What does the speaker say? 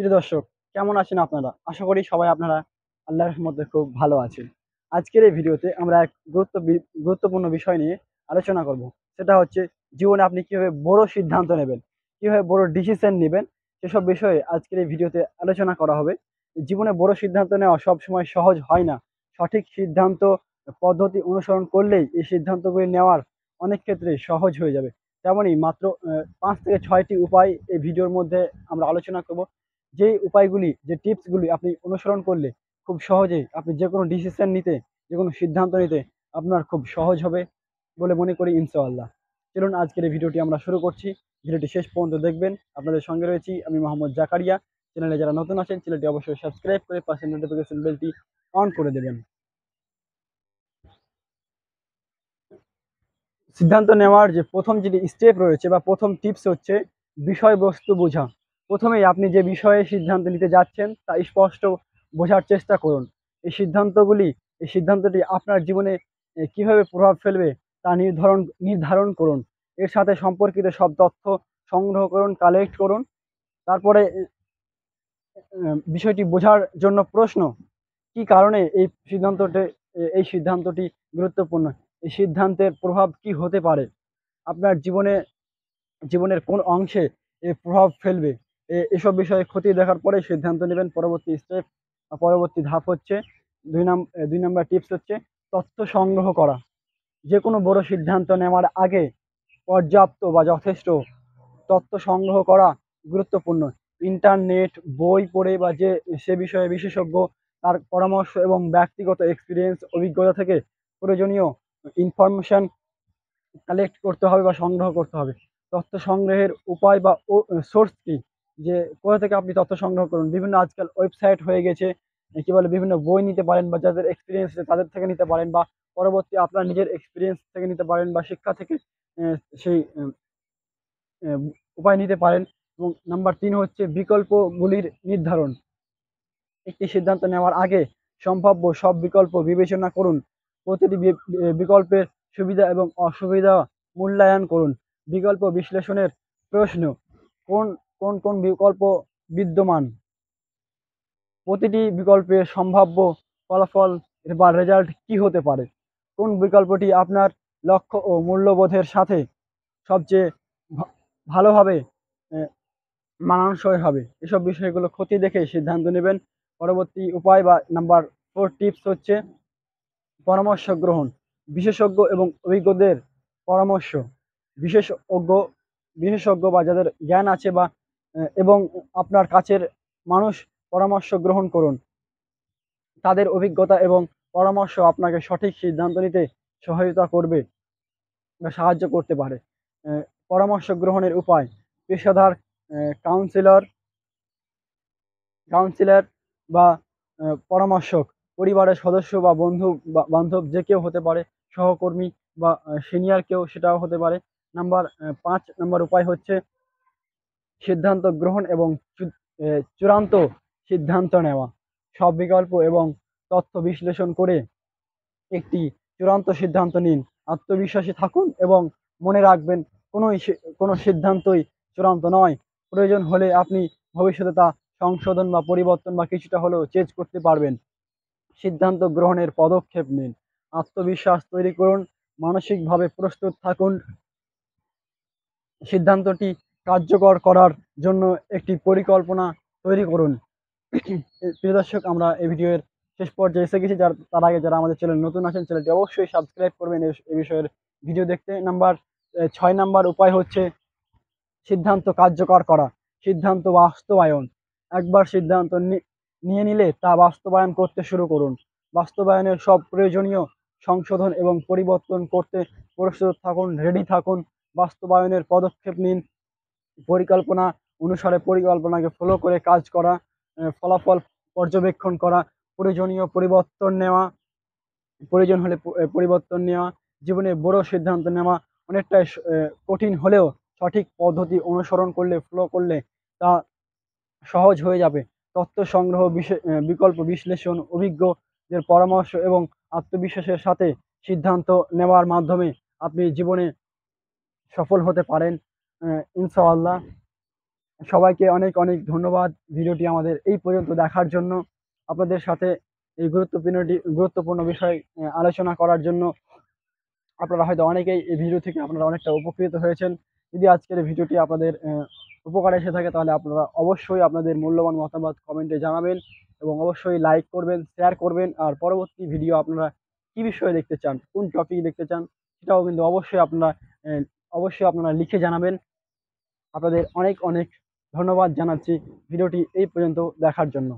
প্রিয় দর্শক, কেমন আছেন আপনারা? আশা করি সবাই আপনারা আল্লাহর রহমতে খুব ভালো আছেন। আজকের এই ভিডিওতে আমরা এক গুরুত্বপূর্ণ বিষয় নিয়ে আলোচনা করব। সেটা হচ্ছে জীবনে আপনি কিভাবে বড় সিদ্ধান্ত নেবেন, কিভাবে বড় ডিসিশন নিবেন, সেসব বিষয়ে আজকের এই ভিডিওতে আলোচনা করা হবে। জীবনে বড় সিদ্ধান্ত নেওয়া সবসময় সহজ হয় না। সঠিক সিদ্ধান্ত পদ্ধতি অনুসরণ করলেই এই সিদ্ধান্তগুলি নেওয়ার অনেক ক্ষেত্রে সহজ হয়ে যাবে। তেমনই মাত্র ৫ থেকে ৬ টি উপায় এই ভিডিওর মধ্যে আমরা আলোচনা করব। যেই উপায়গুলি, যে টিপসগুলি আপনি অনুসরণ করলে খুব সহজেই আপনি যেকোনো ডিসিশন নিতে, যেকোনো সিদ্ধান্ত নিতে আপনার খুব সহজ হবে বলে মনে করি ইনশাআল্লাহ। চলুন আজকের এই ভিডিওটি আমরা শুরু করছি। ভিডিওটি শেষ পর্যন্ত দেখবেন। আপনাদের সঙ্গে রয়েছি আমি মোহাম্মদ জাকারিয়া। চ্যানেলে যারা নতুন আছেন চ্যানেলটি অবশ্যই সাবস্ক্রাইব করে পাশের নোটিফিকেশন বেলটি অন করে দেবেন। সিদ্ধান্ত নেওয়ার যে প্রথম যেটি স্টেপ রয়েছে বা প্রথম টিপস হচ্ছে বিষয়বস্তু বোঝা। প্রথমেই আপনি যে বিষয়ে সিদ্ধান্ত নিতে যাচ্ছেন তা স্পষ্ট বোঝার চেষ্টা করুন। এই সিদ্ধান্তটি আপনার জীবনে কিভাবে প্রভাব ফেলবে তা নির্ধারণ করুন। এর সাথে সম্পর্কিত সব তথ্য সংগ্রহ করুন, কালেক্ট করুন। তারপরে বিষয়টি বোঝার জন্য প্রশ্ন, কি কারণে এই সিদ্ধান্তটি গুরুত্বপূর্ণ? এই সিদ্ধান্তের প্রভাব কি হতে পারে? আপনার জীবনের কোন অংশে এর প্রভাব ফেলবে? এসব বিষয়ে খতিয়ে দেখার পরে সিদ্ধান্ত নেবেন। পরবর্তী স্টেপ বা পরবর্তী ধাপ হচ্ছে ২ নাম্বার টিপস হচ্ছে তথ্য সংগ্রহ করা। যেকোনো বড় সিদ্ধান্ত নেওয়ার আগে পর্যাপ্ত বা যথেষ্ট তথ্য সংগ্রহ করা গুরুত্বপূর্ণ। ইন্টারনেট, বই পড়ে বা সে বিষয়ে বিশেষজ্ঞ তার পরামর্শ এবং ব্যক্তিগত এক্সপেরিয়েন্স, অভিজ্ঞতা থেকে প্রয়োজনীয় ইনফরমেশন কালেক্ট করতে হবে বা সংগ্রহ করতে হবে। তথ্য সংগ্রহের উপায় বা সোর্স কি? যে কোথা থেকে আপনি তথ্য সংগ্রহ করুন? বিভিন্ন আজকাল ওয়েবসাইট হয়ে গেছে। কি বলে, বিভিন্ন বই নিতে পারেন বা যাদের এক্সপেরিয়েন্স আছে তাদের থেকে নিতে পারেন, বা পরবর্তী আপনার নিজের এক্সপেরিয়েন্স থেকে নিতে পারেন, বা শিক্ষা থেকে সেই উপায় নিতে পারেন। এবং নাম্বার ৩ হচ্ছে বিকল্পগুলির নির্ধারণ। একটি সিদ্ধান্ত নেওয়ার আগে সম্ভাব্য সব বিকল্প বিবেচনা করুন। প্রতিটি বিকল্পের সুবিধা এবং অসুবিধা মূল্যায়ন করুন। বিকল্প বিশ্লেষণের প্রশ্ন, কোন কোন বিকল্প বিদ্যমান? প্রতিটি বিকল্পের সম্ভাব্য ফলাফল বা রেজাল্ট কি হতে পারে? কোন বিকল্পটি আপনার লক্ষ্য ও মূল্যবোধের সাথে সবচেয়ে ভা ভালোভাবে অ্যা মানানসই হবে? এসব বিষয়গুলো খতিয়ে দেখে সিদ্ধান্ত নেবেন। পরবর্তী উপায় বা নাম্বার 4 টিপস হচ্ছে পরামর্শ গ্রহণ। বিশেষজ্ঞ এবং অভিজ্ঞদের পরামর্শ। বিশেষজ্ঞ বিশেষজ্ঞ বা যাদের জ্ঞান আছে বা এবং আপনার কাছের মানুষ পরামর্শ গ্রহণ করুন। তাদের অভিজ্ঞতা এবং পরামর্শ আপনাকে সঠিক সিদ্ধান্ত নিতে সহায়তা করবে বা সাহায্য করতে পারে। অ্যা পরামর্শ গ্রহণের উপায়: পেশাদার কাউন্সিলর কাউন্সিলর বা পরামর্শক, পরিবারের সদস্য বা বান্ধব যে কেউ হতে পারে, সহকর্মী বা সিনিয়র কেউ সেটাও হতে পারে। ৫ নাম্বার উপায় হচ্ছে সিদ্ধান্ত গ্রহণ এবং চু এ চূড়ান্ত সিদ্ধান্ত নেওয়া। সব বিকল্প এবং তথ্য বিশ্লেষণ করে একটি চূড়ান্ত সিদ্ধান্ত নিন। আত্মবিশ্বাসী থাকুন এবং মনে রাখবেন, কোনো সিদ্ধান্তই চূড়ান্ত নয়। প্রয়োজন হলে আপনি ভবিষ্যতে তা সংশোধন বা পরিবর্তন বা কিছুটা হলেও চেঞ্জ করতে পারবেন। সিদ্ধান্ত গ্রহণের পদক্ষেপ নিন। আত্মবিশ্বাস তৈরি করুন, মানসিকভাবে প্রস্তুত থাকুন। সিদ্ধান্তটি কার্যকর করার জন্য একটি পরিকল্পনা তৈরি করুন। প্রিয় দর্শক, আমরা এই ভিডিওর শেষ পর্যায়ে এসে গেছি। তার আগে যারা আমাদের চ্যানেল নতুন আছেন চ্যানেলটি অবশ্যই সাবস্ক্রাইব করবেন এ বিষয়ের ভিডিও দেখতে। ৬ নাম্বার উপায় হচ্ছে সিদ্ধান্ত কার্যকর করা, সিদ্ধান্ত বাস্তবায়ন। একবার সিদ্ধান্ত নিয়ে নিলে তা বাস্তবায়ন করতে শুরু করুন। বাস্তবায়নের সব প্রয়োজনীয় সংশোধন এবং পরিবর্তন করতে প্রস্তুত থাকুন, রেডি থাকুন। বাস্তবায়নের পদক্ষেপ নিন। পরিকল্পনা অনুসারে পরিকল্পনাকে ফলো করে কাজ করা, ফলাফল পর্যবেক্ষণ করা, প্রয়োজনীয় পরিবর্তন নেওয়া, প্রয়োজন হলে পরিবর্তন নেওয়া। জীবনে বড় সিদ্ধান্ত নেওয়া অনেকটাই কঠিন হলেও সঠিক পদ্ধতি অনুসরণ করলে, ফলো করলে তা সহজ হয়ে যাবে। তথ্য সংগ্রহ, বিকল্প বিশ্লেষণ, অভিজ্ঞদের পরামর্শ এবং আত্মবিশ্বাসের সাথে সিদ্ধান্ত নেওয়ার মাধ্যমে আপনি জীবনে সফল হতে পারেন ইনশাআল্লাহ। সবাইকে অনেক অনেক ধন্যবাদ ভিডিওটি আমাদের এই পর্যন্ত দেখার জন্য। আপনাদের সাথে এই গুরুত্বপূর্ণ বিষয় আলোচনা করার জন্য আপনারা হয়তো অনেকেই এই ভিডিও থেকে আপনারা অনেকটা উপকৃত হয়েছেন। যদি আজকের ভিডিওটি আপনাদের উপকারে এসে থাকে তাহলে আপনারা অবশ্যই আপনাদের মূল্যবান মতামত কমেন্টে জানাবেন এবং অবশ্যই লাইক করবেন, শেয়ার করবেন। আর পরবর্তী ভিডিও আপনারা কি বিষয়ে দেখতে চান, কোন টপিক দেখতে চান সেটাও কিন্তু অবশ্যই আপনারা লিখে জানাবেন। আপনাদের অনেক অনেক ধন্যবাদ জানাচ্ছি ভিডিওটি এই পর্যন্ত দেখার জন্য।